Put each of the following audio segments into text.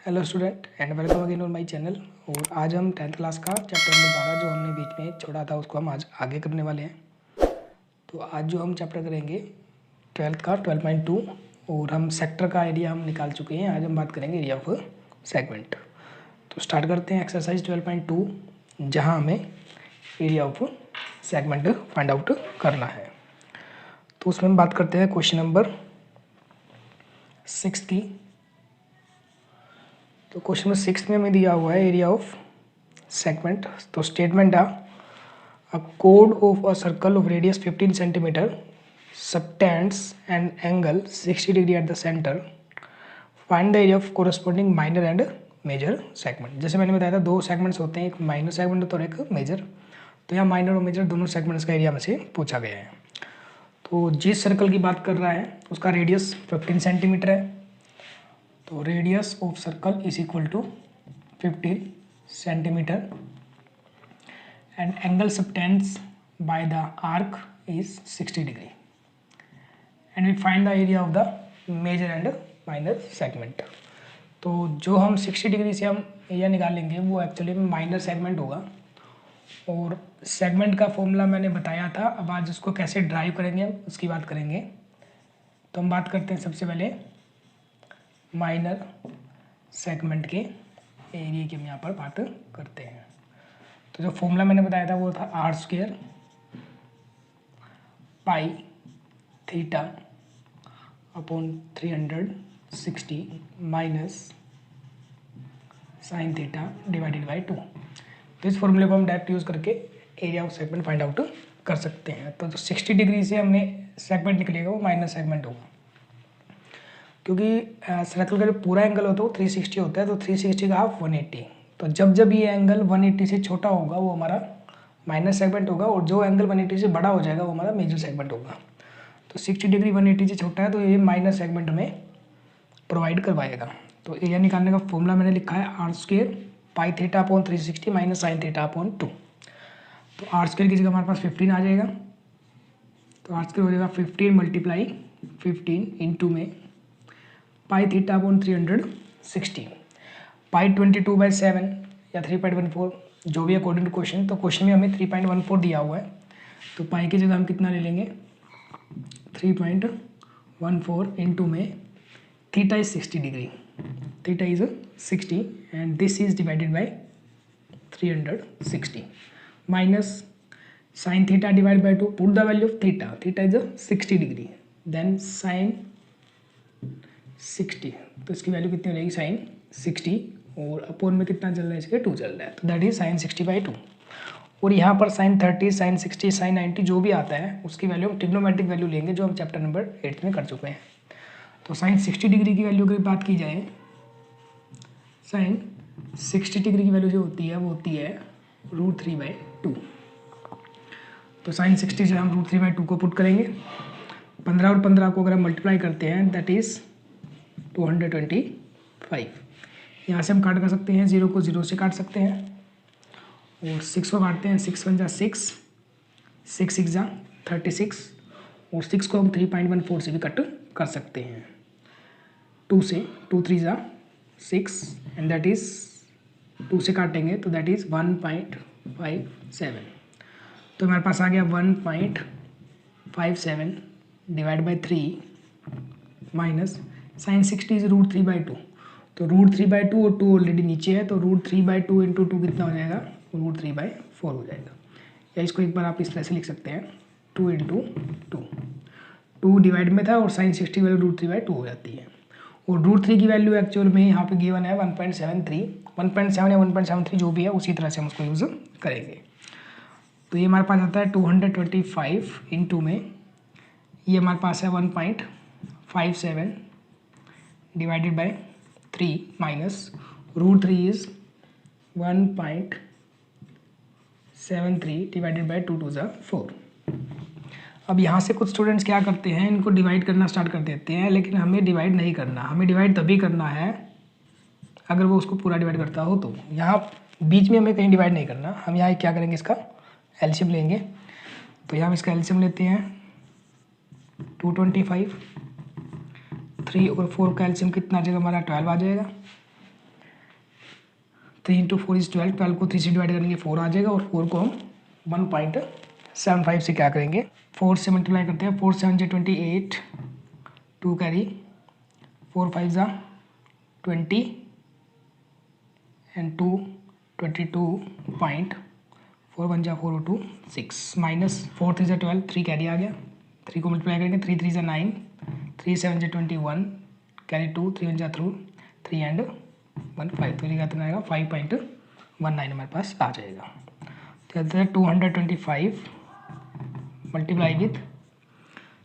Hello student and welcome again on my channel. और आज हम 10th क्लास का चैप्टर नंबर 12 जो हमने बीच में छोड़ा था उसको हम आज आगे करने वाले हैं। तो आज जो हम चैप्टर करेंगे 12th का 12.2 और हम सेक्टर का एरिया हम निकाल चुके हैं। आज हम बात करेंगे एरिया ऑफ सेगमेंट। तो स्टार्ट करते हैं एक्सरसाइज 12.2 जहाँ हमें area of segment find out करना है। तो उसमें हम बात करते हैं क्वेश्चन नंबर 6 की। तो क्वेश्चन नंबर 6 में हमें दिया हुआ है एरिया ऑफ सेगमेंट। तो स्टेटमेंट अ कोड of a circle of radius 15 centimetre subtends an angle 60 degree at the centre. Find the area of corresponding minor and major segment. जैसे मैंने बताया था दो सेगमेंट्स होते हैं, एक माइनर सेगमेंट और एक मेजर। तो यहाँ माइनर और मेजर दोनों सेगमेंट्स का एरिया में से पूछा गया है। तो जिस सर्कल की बात कर रहा है उसका रेडियस 15 सेंटीमीटर है। तो radius of circle is equal to 15 centimetre and angle subtends by the arc is 60 degree and we find the area of the major and minor segment. तो जो हम 60 डिग्री से हम एरिया निकालेंगे वो एक्चुअली में माइनर सेगमेंट होगा। और सेगमेंट का फॉर्मूला मैंने बताया था। अब आज उसको कैसे ड्राइव करेंगे हम उसकी बात करेंगे। तो हम बात करते हैं सबसे पहले माइनर सेगमेंट के एरिया की हम यहाँ पर बात करते हैं। तो जो फॉर्मूला मैंने बताया था वो था r square pi theta upon 360 minus sine theta divided by 2। तो इस फॉर्मूले को हम डायरेक्ट यूज़ करके area of segment find out कर सकते हैं। तो जो 60 डिग्री से हमने सेगमेंट निकलेगा वो माइनर सेगमेंट होगा, क्योंकि सर्कल का जो पूरा एंगल होता है वो 360 होता है। तो 360 का हाफ 180। तो जब जब ये एंगल 180 से छोटा होगा वो हमारा माइनर सेगमेंट होगा, और जो एंगल 180 से बड़ा हो जाएगा वो हमारा मेजर सेगमेंट होगा। तो 60 डिग्री 180 से छोटा है तो ये माइनर सेगमेंट हमें प्रोवाइड करवाएगा। तो एरिया निकालने का फॉर्मूला मैंने लिखा है r square pi theta upon 360 minus sine theta upon 2। तो आर स्क्वायर की जगह हमारे पास 15 आ जाएगा। तो आर स्क्वायर हो जाएगा 15 मल्टीप्लाई 15 इंटू में पाई थीटा अपॉन 360 पाई 22/7 या 3.14 जो भी अकॉर्डिंग टू क्वेश्चन। तो क्वेश्चन में हमें 3.14 दिया हुआ है। तो पाई की जगह हम कितना ले लेंगे 3.14 इंटू में theta is 60 degree, theta is 60 and this is divided by 360 minus sine theta divide by 2। Put the value of theta, theta is 60 degree then sine 60। तो इसकी वैल्यू कितनी हो जाएगी साइन 60 और अपोन में कितना चल रहा है इसके 2 चल रहा है। तो दैट इज साइन 60/2। और यहाँ पर साइन 30 साइन 60 साइन 90 जो भी आता है उसकी वैल्यू हम ट्रिग्नोमेट्रिक वैल्यू लेंगे जो हम चैप्टर नंबर 8 में कर चुके हैं। तो साइन 60 डिग्री की वैल्यू की बात की जाए, साइन 60 डिग्री की वैल्यू जो होती है वो होती है √3/2। तो साइन 60 से हम √3/2 को पुट करेंगे। 15 और 15 को अगर हम मल्टीप्लाई करते हैं दैट इज़ 225। यहाँ से हम काट कर सकते हैं, 0 को 0 से काट सकते हैं और 6 को काटते हैं। 6 1 जा 6, 6 6 जा 36 और 6 को हम 3.14 से भी कट कर सकते हैं। 2 से 2 3 जा 6 एंड दैट इज़ 2 से काटेंगे तो दैट इज़ 1.57। तो हमारे पास आ गया 1.57 divide by 3 minus sine 60 is √3/2। तो √3/2 और 2 ऑलरेडी नीचे है तो √3/2 इंटू 2 कितना हो जाएगा √3/4 हो जाएगा। या इसको एक बार आप इस तरह से लिख सकते हैं 2 इंटू 2 डिवाइड में था और साइन 60 वैल्यू √3/2 हो जाती है। और √3 की वैल्यू एक्चुअल में यहाँ पे गिवन है 1.73 1.7 या 1.73 जो भी है उसी तरह से हम उसको यूज़ करेंगे। तो ये हमारे पास आता है 225 इंटू में ये हमारे पास है 1.57 divided by 3 minus √3 is 1.73 divided by 2 2 4। अब यहाँ से कुछ स्टूडेंट्स क्या करते हैं, इनको डिवाइड करना स्टार्ट कर देते हैं, लेकिन हमें डिवाइड नहीं करना। हमें डिवाइड तभी करना है अगर वो उसको पूरा डिवाइड करता हो। तो यहाँ बीच में हमें कहीं डिवाइड नहीं करना। हम यहाँ क्या करेंगे, इसका एलसीएम लेंगे। तो यहाँ हम इसका एलसीएम लेते हैं 225, 3 और 4 का एलसीएम कितना आ जाएगा हमारा 12 आ जाएगा। 3 इंटू 4 इज 12, 12 को 3 से डिवाइड करेंगे 4 आ जाएगा, और 4 को हम 1.75 से क्या करेंगे 4 से मल्टीप्लाई करते हैं। 4 7 28, 2 कैरी, 4 5 20 एंड 2 22. 4 1 4 2 6 माइनस 4 3 12, 3 कैरी आ गया, 3 को मल्टीप्लाई करेंगे 3 3 9, 3 7 21, कैरी 2, 3 1 3 एंड 1 5, तो ये कितना आएगा 5.19 हमारे पास आ जाएगा। कहते हैं 225 मल्टीप्लाई विथ,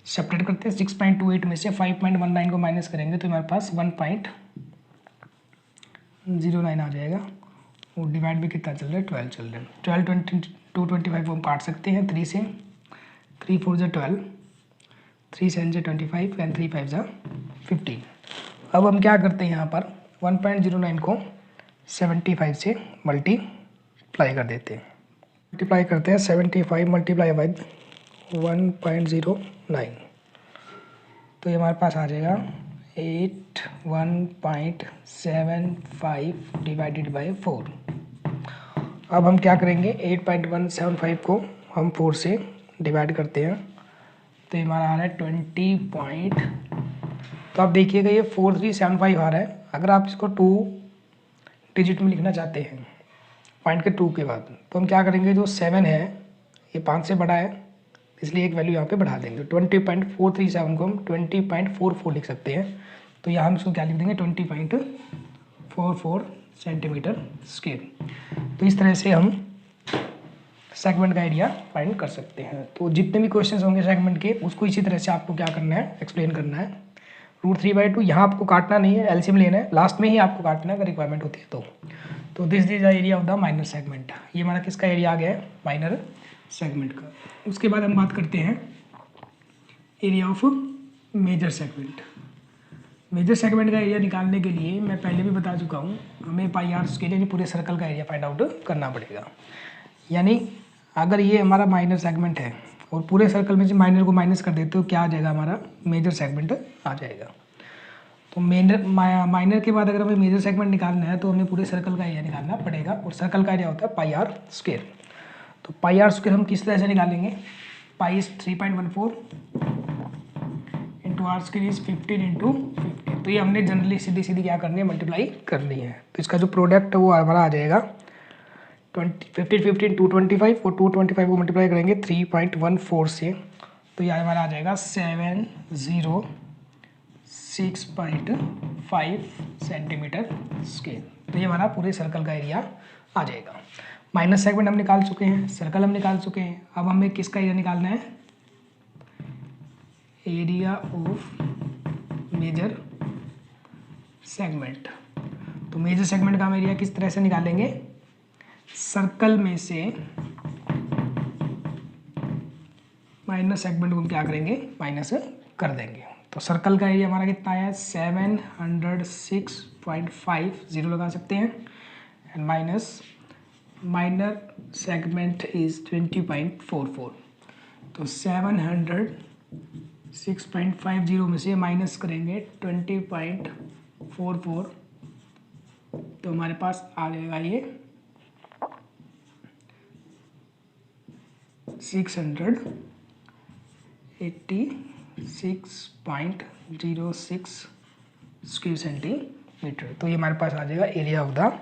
सेपरेट करते हैं 6.28 में से 5.19 को माइनस करेंगे तो हमारे पास 1.09 आ जाएगा, और डिवाइड भी कितना चल रहा है 12 चल रहा है। 12 20 225 को हम काट सकते हैं 3 से, 3 4 12, 3 7 25 एंड 3 5 15। अब हम क्या करते हैं यहाँ पर 1.09 को 75 से मल्टीप्लाई कर देते हैं। मल्टीप्लाई करते हैं 75 मल्टीप्लाई बाई 1.09, तो ये हमारे पास आ जाएगा 81.75 डिवाइडेड बाई 4। अब हम क्या करेंगे 8.175 को हम 4 से डिवाइड करते हैं, तो हमारा आ रहा है 20. तो आप देखिएगा ये 4375 आ रहा है। अगर आप इसको 2 डिजिट में लिखना चाहते हैं पॉइंट के 2 के बाद, तो हम क्या करेंगे, जो 7 है ये 5 से बड़ा है, इसलिए एक वैल्यू यहाँ पे बढ़ा देंगे। 20.437 को हम 20.44 लिख सकते हैं, तो यहाँ हम इसको क्या लिख देंगे 20.44 सेंटीमीटर स्क्वायर। तो इस तरह से हम सेगमेंट का एरिया फाइंड कर सकते हैं। तो जितने भी क्वेश्चंस होंगे सेगमेंट के, उसको इसी तरह से आपको क्या करना है, एक्सप्लेन करना है। √3/2 यहाँ आपको काटना नहीं है, एलसीएम लेना है, लास्ट में ही आपको काटना है अगर रिक्वायरमेंट होती है तो this is the area of the minor segment. ये हमारा किसका एरिया आ गया है, माइनर सेगमेंट का। उसके बाद हम बात करते हैं area of major segment. Major segment का एरिया निकालने के लिए मैं पहले भी बता चुका हूँ, हमें पाई आर स्केल यानी पूरे सर्कल का एरिया फाइंड आउट करना पड़ेगा। यानी अगर ये हमारा माइनर सेगमेंट है और पूरे सर्कल में से माइनर को माइनस कर देते हो क्या आ जाएगा, हमारा मेजर सेगमेंट आ जाएगा। तो माइनर के बाद अगर हमें मेजर सेगमेंट निकालना है तो हमें पूरे सर्कल का एरिया निकालना पड़ेगा, और सर्कल का एरिया होता है पाई आर स्क्वायर। तो पाई आर स्क्वायर हम किस तरह से निकालेंगे, pi is 3.14 into r square is 15 into 15। तो ये हमने जनरली सीधी सीधी क्या करनी है, मल्टीप्लाई करनी है। तो इसका जो प्रोडक्ट है वो हमारा आ जाएगा 15 15 225, और 225 को मल्टीप्लाई करेंगे 3.14 से, तो यह हमारा आ जाएगा 706.5 सेंटीमीटर स्क्वायर। तो ये हमारा पूरे सर्कल का एरिया आ जाएगा। माइनस सेगमेंट हम निकाल चुके हैं, सर्कल हम निकाल चुके हैं, अब हमें किसका एरिया निकालना है, एरिया ऑफ मेजर सेगमेंट। तो मेजर सेगमेंट का हम एरिया किस तरह से निकालेंगे, सर्कल में से माइनस सेगमेंट को हम क्या करेंगे, माइनस कर देंगे। तो सर्कल का एरिया हमारा कितना है 706.5, जीरो लगा सकते हैं, and minus minor segment is 20.44। तो 706.50 में से माइनस करेंगे 20.44, तो हमारे पास आ जाएगा ये 686.06 स्क्वायर सेंटीमीटर। तो ये हमारे पास आ जाएगा area of the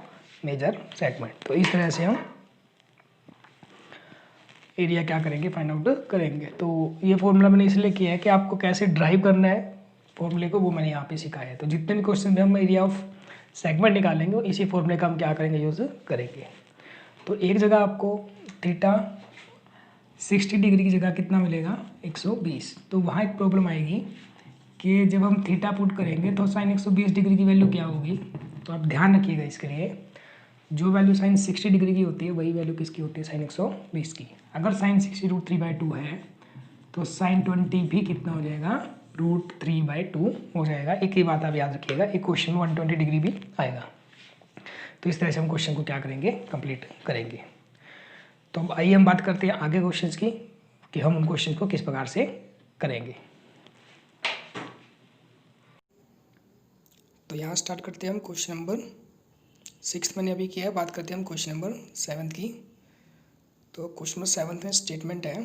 major segment. तो इस तरह से हम एरिया क्या करेंगे, फाइंड आउट करेंगे। तो ये फॉर्मूला मैंने इसलिए किया है कि आपको कैसे ड्राइव करना है फॉर्मूले को, वो मैंने यहाँ पे सिखाया है। तो जितने भी क्वेश्चन में हम एरिया ऑफ सेगमेंट निकालेंगे इसी फॉर्मूले का हम क्या करेंगे, यूज़ करेंगे। तो एक जगह आपको थीटा 60 डिग्री की जगह कितना मिलेगा 120। तो वहाँ एक प्रॉब्लम आएगी कि जब हम थीटा पुट करेंगे तो साइन 120 डिग्री की वैल्यू क्या होगी। तो आप ध्यान रखिएगा इसके लिए, जो वैल्यू साइन 60 डिग्री की होती है वही वैल्यू किसकी होती है, साइन 120 की। अगर साइन 60 √3/2 है तो साइन 20 भी कितना हो जाएगा, √3/2 हो जाएगा। एक ही बात आप याद रखिएगा, एक क्वेश्चन में 120 डिग्री भी आएगा। तो इस तरह से हम क्वेश्चन को क्या करेंगे, कंप्लीट करेंगे। तो अब आइए हम बात करते हैं आगे क्वेश्चंस की, कि हम उन क्वेश्चन को किस प्रकार से करेंगे। तो यहाँ स्टार्ट करते हैं हम क्वेश्चन नंबर सिक्स्थ मैंने अभी किया है। बात करते हैं हम क्वेश्चन नंबर 7 की। तो क्वेश्चन नंबर 7 में स्टेटमेंट है,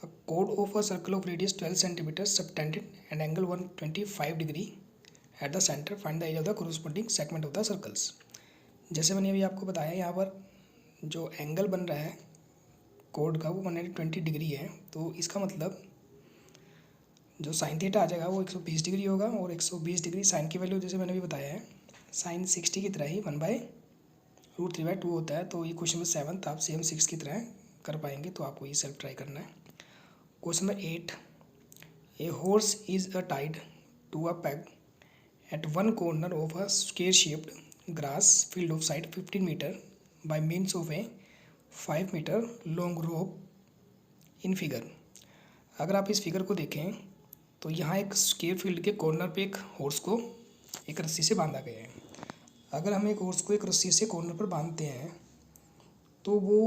अ कोड of a circle of radius 12 centimetre subtended and angle 125 degree at the centre, find the area of the corresponding segment of the circles. जैसे मैंने अभी आपको बताया, यहाँ पर जो एंगल बन रहा है कोड का वो 120 डिग्री है। तो इसका मतलब जो साइन थीटा आ जाएगा वो 120 डिग्री होगा, और 120 डिग्री साइन की वैल्यू जैसे मैंने भी बताया है साइन 60 की तरह ही 1/√3/2 होता है। तो ये क्वेश्चन नंबर 7 आप सेम 6 की तरह कर पाएंगे, तो आपको ये सेल्फ ट्राई करना है। Question number 8, a horse is a tied to a peg at one corner of a square shaped grass field of side 15 metre by means of a 5 metre long rope in figure. अगर आप इस figure को देखें तो यहाँ एक square field के corner पे एक हॉर्स को एक रस्सी से बांधा गया है। अगर हम एक हॉर्स को एक रस्सी से कॉर्नर पर बांधते हैं तो वो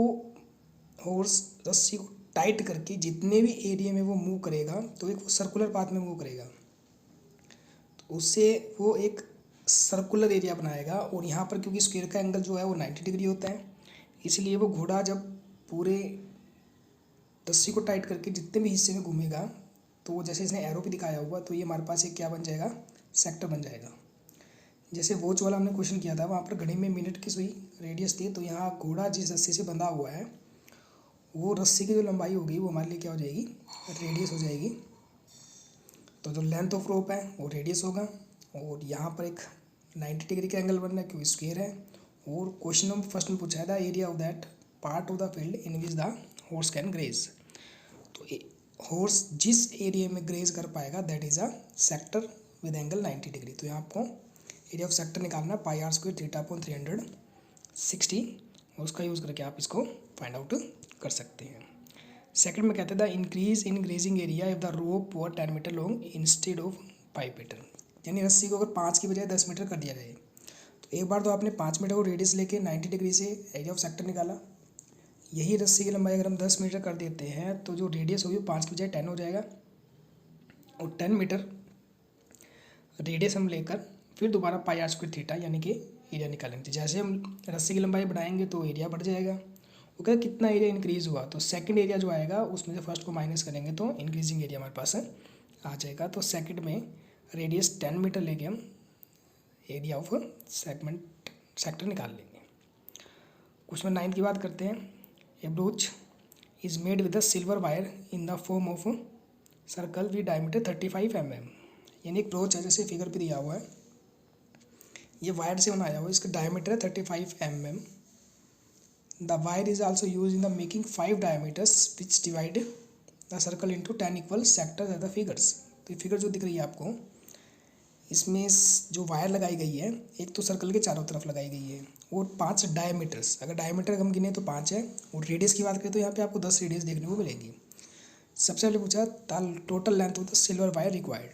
हॉर्स रस्सी को टाइट करके जितने भी एरिया में वो मूव करेगा तो एक सर्कुलर पाथ में मूव करेगा, तो उससे वो एक सर्कुलर एरिया बनाएगा। और यहाँ पर क्योंकि स्क्वेयर का एंगल जो है वो 90 डिग्री होता है, इसलिए वो घोड़ा जब पूरे रस्सी को टाइट करके जितने भी हिस्से में घूमेगा तो जैसे इसने एरो पे दिखाया हुआ, तो ये हमारे पास एक क्या बन जाएगा, सेक्टर बन जाएगा। जैसे वॉच वाला हमने क्वेश्चन किया था, वहाँ पर घड़ी में मिनट की सुई रेडियस थी, तो यहाँ घोड़ा जिस रस्सी से बंधा हुआ है वो रस्सी की जो लंबाई होगी वो हमारे लिए क्या हो जाएगी, रेडियस हो जाएगी। तो जो लेंथ ऑफ रोप है वो रेडियस होगा, और यहाँ पर एक 90 डिग्री का एंगल बन रहा है क्योंकि स्क्वेयर है। और क्वेश्चन नंबर फर्स्ट में पूछा है the area of that part of the field in which the horse can graze. तो हॉर्स जिस एरिया में ग्रेज कर पाएगा that is a sector with angle 90 degree. तो यहाँ आपको एरिया ऑफ सेक्टर निकालना, pi r square theta upon 360, और उसका यूज़ करके आप इसको फाइंड आउट कर सकते हैं। सेकंड में कहते हैं the increase in grazing area if the rope were 10 metre long instead of 5 metre. यानी रस्सी को अगर 5 की बजाय 10 मीटर कर दिया जाए, तो एक बार तो आपने 5 मीटर को रेडियस लेके 90 डिग्री से एरिया ऑफ सेक्टर निकाला। यही रस्सी की लंबाई अगर हम 10 मीटर कर देते हैं तो जो रेडियस होगी 5 की बजाय 10 हो जाएगा, और 10 मीटर रेडियस हम लेकर फिर दोबारा पाई आर स्क्वायर थीटा यानी कि एरिया निकालेंगे। जैसे हम रस्सी की लंबाई बढ़ाएंगे तो एरिया बढ़ जाएगा। वो कहते कितना एरिया इंक्रीज़ हुआ, तो सेकंड एरिया जो आएगा उसमें से फर्स्ट को माइनस करेंगे तो इंक्रीजिंग एरिया हमारे पास आ जाएगा। तो सेकंड में रेडियस 10 मीटर लेके हम एरिया ऑफ सेक्टर निकाल लेंगे। क्वेश्चन 9 की बात करते हैं। A brooch is made with a silver wire in the form of circle with diameter 35 mm। यानी एक ब्रोच है, जैसे फिगर पे दिया हुआ है, ये वायर से बनाया हुआ है, इसका डायमीटर है 35 mm। The wire is also use in the making 5 diameters which divide the circle into 10 equal sectors at the figures. तो ये फिगर जो दिख रही है आपको, इसमें जो वायर लगाई गई है एक तो सर्कल के चारों तरफ लगाई गई है, और 5 डायमीटर्स, अगर डायमीटर हम गिने तो 5 है, और रेडियस की बात करें तो यहाँ पे आपको 10 रेडियस देखने को मिलेगी। सबसे पहले पूछा total length of the silver wire required.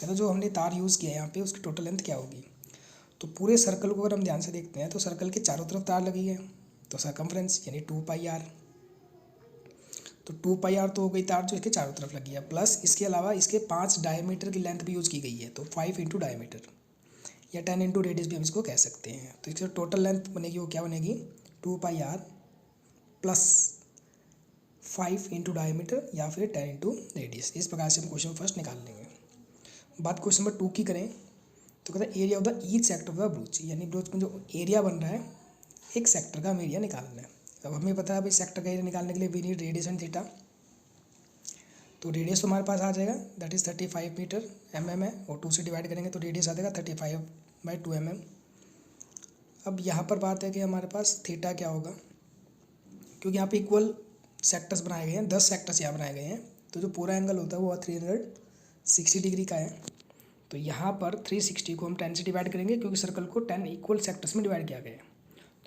कहते जो हमने तार यूज़ किया है यहाँ पे उसकी टोटल लेंथ क्या होगी। तो पूरे सर्कल को अगर हम ध्यान से देखते हैं तो सर्कल के चारों तरफ तार लगी है, तो सर्कमफ्रेंस यानी 2πr। तो 2πr तो हो गई तार जो इसके चारों तरफ लगी है, प्लस इसके अलावा इसके 5 डायमीटर की लेंथ भी यूज़ की गई है, तो 5 इंटू डायमीटर या 10 इंटू रेडियस भी हम इसको कह सकते हैं। तो इसकी टोटल लेंथ बनेगी वो क्या बनेगी, 2πr प्लस 5 इंटू डायमीटर या फिर 10 इंटू रेडियस। इस प्रकार से हम क्वेश्चन फर्स्ट निकाल लेंगे। बात क्वेश्चन नंबर 2 की करें तो कहता है area of the each sector of the broach, यानी ब्रोच में जो एरिया बन रहा है एक सेक्टर का हमें एरिया निकालना है। अब हमें पता है भाई सेक्टर का एरिया निकालने के लिए we need radius and theta. तो रेडियस तो हमारे पास आ जाएगा दैट इज़ 35 मीटर mm है, और 2 से डिवाइड करेंगे तो रेडियस आ जाएगा 35/2 mm। अब यहाँ पर बात है कि हमारे पास थीटा क्या होगा, क्योंकि यहाँ पे इक्वल सेक्टर्स बनाए गए हैं, 10 सेक्टर्स यहाँ बनाए गए हैं, तो जो पूरा एंगल होता है वो 360 डिग्री का है। तो यहाँ पर 360 को हम 10 से डिवाइड करेंगे, क्योंकि सर्कल को 10 इक्वल सेक्टर्स में डिवाइड किया गया है।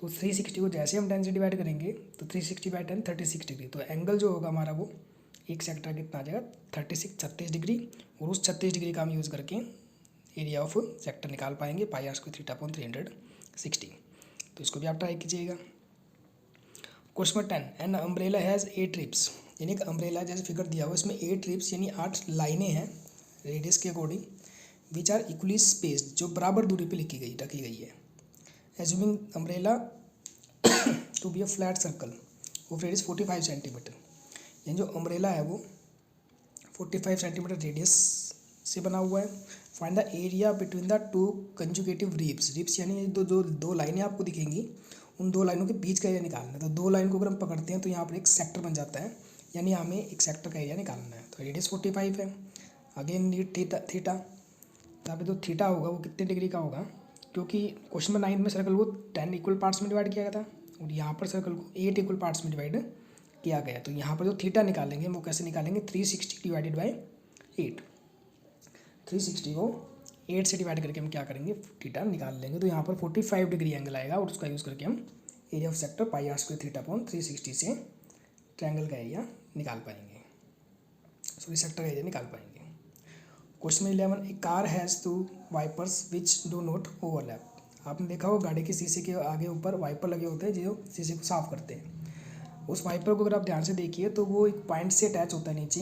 तो 360 को जैसे हम 10 से डिवाइड करेंगे तो 360/10 36 डिग्री। तो एंगल जो होगा हमारा वो एक सेक्टर कितना आ जाएगा 36 डिग्री, और उस 36 डिग्री का हम यूज़ करके एरिया ऑफ सेक्टर निकाल पाएंगे, पाई आर स्क्वायर थीटा अपॉन 360। तो इसको भी आप ट्राई कीजिएगा। Question 10, an umbrella has 8 ribs. यानी एक अम्ब्रेला जैसे फिगर दिया हुआ इसमें 8 रिब्स यानी 8 लाइनें हैं रेडियस के according, which are equally spaced, जो बराबर दूरी पे रखी गई है। Assuming umbrella to be a flat circle of radius 45 centimetre. यानी जो अम्ब्रेला है वो 45 सेंटीमीटर रेडियस से बना हुआ है। Find the area between the two conjugative ribs. Ribs यानी दो लाइनें आपको दिखेंगी, उन दो लाइनों के बीच का एरिया निकालना है। तो दो लाइन को अगर हम पकड़ते हैं तो यहाँ पर एक सेक्टर बन जाता है, यानी हमें एक सेक्टर का एरिया निकालना है। तो रेडियस 45 है। Again need theta. यहाँ पे जो थीटा होगा वो कितने डिग्री का होगा, क्योंकि क्वेश्चन नंबर 9 में सर्कल को 10 इक्वल पार्ट्स में डिवाइड किया गया था और यहाँ पर सर्कल को 8 इक्वल पार्ट्स में डिवाइड किया गया। तो यहाँ पर जो थीटा निकालेंगे वो कैसे निकालेंगे, 360 डिवाइडेड बाई 8। 360 को 8 से डिवाइड करके हम क्या करेंगे, थीटा निकाल लेंगे। तो यहाँ पर 45 डिग्री एंगल आएगा और उसका यूज़ करके हम area of sector pi r square theta upon 360 से ट्रायंगल का एरिया निकाल पाएंगे, सॉरी सेक्टर का एरिया निकाल पाएंगे। Question 11, a car has two wipers which do not overlap. आपने देखा हो गाड़ी के शीशे के आगे ऊपर वाइपर लगे होते हैं जो शीशे को साफ करते हैं। उस वाइपर को अगर आप ध्यान से देखिए तो वो एक पॉइंट से अटैच होता है नीचे,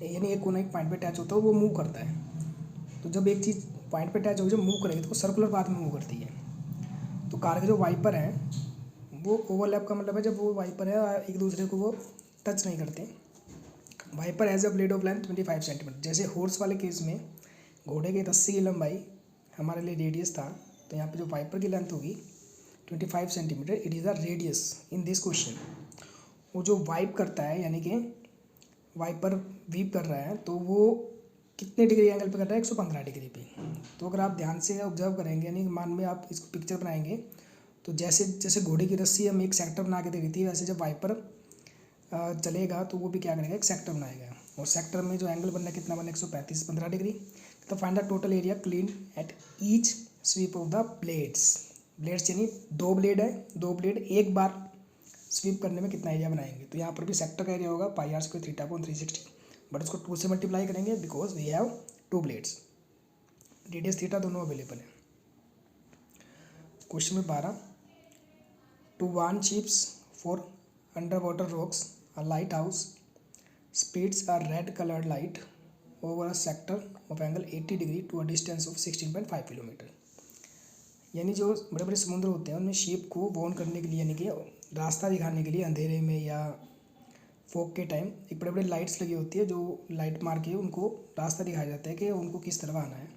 यानी एक कोना एक पॉइंट पे अटैच होता है, वो मूव करता है। तो जब एक चीज़ पॉइंट पे अटैच होगी, जब मूव करेगी तो वो सर्कुलर पाथ में मूव करती है। तो कार के जो वाइपर हैं वो ओवरलैप का मतलब है जब वो वाइपर है एक दूसरे को वो टच नहीं करते। Wiper has a blade of length 25 centimetre. जैसे हॉर्स वाले केस में घोड़े के रस्सी की लंबाई हमारे लिए रेडियस था, तो यहाँ पे जो वाइपर की लेंथ होगी 25 centimetre. It is the radius in this question. वो जो वाइप करता है, यानी कि वाइपर वीप कर रहा है, तो वो कितने डिग्री एंगल पे कर रहा है, 115 डिग्री पे। तो अगर आप ध्यान से ऑब्जर्व करेंगे, यानी मान में आप इसको पिक्चर बनाएंगे, तो जैसे जैसे घोड़े की रस्सी हम एक सेक्टर बना के दे रही थी, वैसे जब वाइपर चलेगा तो वो भी क्या करेगा, एक सेक्टर बनाएगा। और सेक्टर में जो एंगल बनना है कितना बनना है, 135 15 डिग्री। तो find the total area clean at each sweep of the blades. Blades यानी दो ब्लेड है, दो ब्लेड एक बार स्वीप करने में कितना एरिया बनाएंगे। तो यहाँ पर भी सेक्टर का एरिया होगा pi r square theta upon 360, but उसको 2 से मल्टीप्लाई करेंगे because we have 2 blades. Radius theta दोनों अवेलेबल है। क्वेश्चन में 12, to warn ships for underwater rocks a lighthouse speeds a red colored light over a sector of angle 80 degree to a distance of 16.5 kilometre. यानी जो बड़े बड़े समुद्र होते हैं उनमें शिप को वार्न करने के लिए, यानी कि रास्ता दिखाने के लिए अंधेरे में या फॉग के टाइम एक बड़े बड़े लाइट्स लगी होती है, जो लाइट मार के उनको रास्ता दिखाया जाता है कि उनको किस तरफ आना है।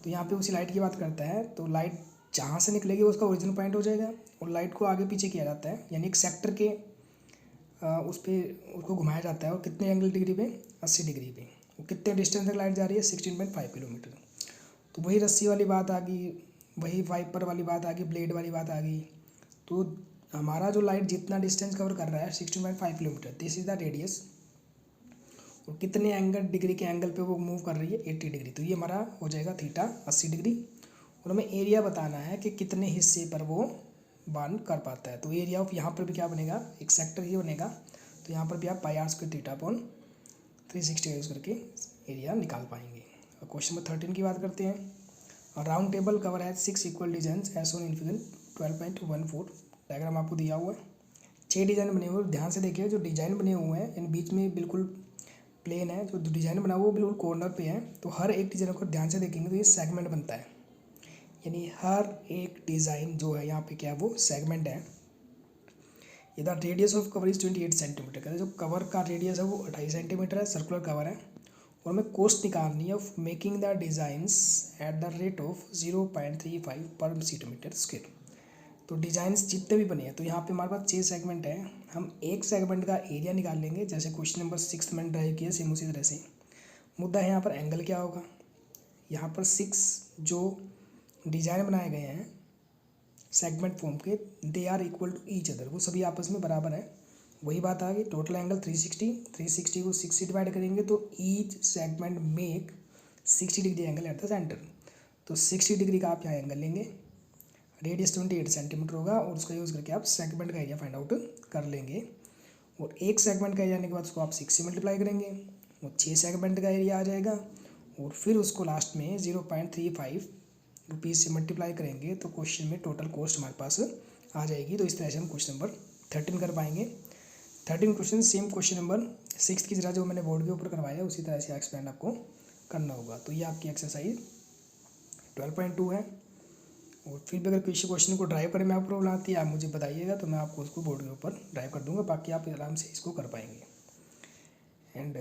तो यहाँ पे उसी लाइट की बात करता है। तो लाइट जहाँ से निकलेगी वो उसका ओरिजिनल पॉइंट हो जाएगा और लाइट को आगे पीछे किया जाता है, यानी एक सेक्टर के उस पर उसको घुमाया जाता है। और कितने एंगल डिग्री पे, 80 डिग्री पे। वो कितने डिस्टेंस तक लाइट जा रही है, 16.5 किलोमीटर। तो वही रस्सी वाली बात आ गई, वही वाइपर वाली बात आ गई, ब्लेड वाली बात आ गई। तो हमारा जो लाइट जितना डिस्टेंस कवर कर रहा है 16.5 kilometre, this is the radius. और कितने एंगल डिग्री के एंगल पे वो मूव कर रही है, 80 डिग्री। तो ये हमारा हो जाएगा थीटा 80 डिग्री। और हमें एरिया बताना है कि कितने हिस्से पर वो बार्न कर पाता है। तो एरिया ऑफ यहाँ पर भी क्या बनेगा, एक सेक्टर ही बनेगा। तो यहाँ पर भी आप pi r square theta upon 360 use करके एरिया निकाल पाएंगे। और क्वेश्चन नंबर 13 की बात करते हैं। Round table cover has 6 equal design as shown in figure 12.14। Diagram आपको दिया हुआ है, 6 डिज़ाइन बने हुए हैं। ध्यान से देखिए, जो डिज़ाइन बने हुए हैं इन बीच में बिल्कुल प्लेन है, जो डिज़ाइन बना हुआ वो बिल्कुल कॉर्नर पे है। तो हर एक डिज़ाइन को ध्यान से देखेंगे तो ये सेगमेंट बनता है, यानी हर एक डिज़ाइन जो है यहाँ पे क्या है, वो सेगमेंट है। ये the radius of cover is 28 centimetre. कहते हैं जो कवर का रेडियस है वो 28 सेंटीमीटर है, सर्कुलर कवर है। और हमें कॉस्ट निकालनी है of making the designs at the rate of 0.35 पर सेंटीमीटर स्क्वायर। तो डिज़ाइंस जितने भी बने हैं, तो यहाँ पे हमारे पास 6 सेगमेंट है। हम एक सेगमेंट का एरिया निकाल लेंगे, जैसे क्वेश्चन नंबर 6 में ड्राइव किया सेम उसी तरह से। मुद्दा है यहाँ पर एंगल क्या होगा। यहाँ पर 6 जो डिज़ाइन बनाए गए हैं सेगमेंट फॉर्म के, they are equal to each other, वो सभी आपस में बराबर है। वही बात आ गई, टोटल एंगल 360 को 6 से डिवाइड करेंगे तो each segment make 60 degree angle eight the centre. तो 60 डिग्री का आप यहाँ एंगल लेंगे, रेडियस 28 सेंटीमीटर होगा और उसका यूज़ करके आप सेगमेंट का एरिया फाइंड आउट कर लेंगे। और एक सेगमेंट का एरिया आने के बाद उसको आप 6 से मल्टीप्लाई करेंगे, वो 6 सेगमेंट का एरिया आ जाएगा। और फिर उसको लास्ट में 0.35 रुपीज़ से मल्टीप्लाई करेंगे तो क्वेश्चन में टोटल कॉस्ट हमारे पास आ जाएगी। तो इस तरह से हम क्वेश्चन नंबर 13 कर पाएंगे। 13 क्वेश्चन सेम क्वेश्चन नंबर 6 की तरह जो मैंने बोर्ड के ऊपर करवाया उसी तरह से एक्सप्लेन आपको करना होगा। तो ये आपकी एक्सरसाइज 12.2 है। और फिर भी अगर किसी क्वेश्चन को ड्राइव करने में आपको प्रॉब्लम आती है आप मुझे बताइएगा, तो मैं आपको उसको बोर्ड के ऊपर ड्राइव कर दूंगा, बाकी आप आराम से इसको कर पाएंगे। And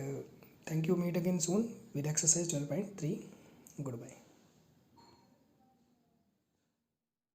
thank you, meet again soon with exercise 12.3। Good bye.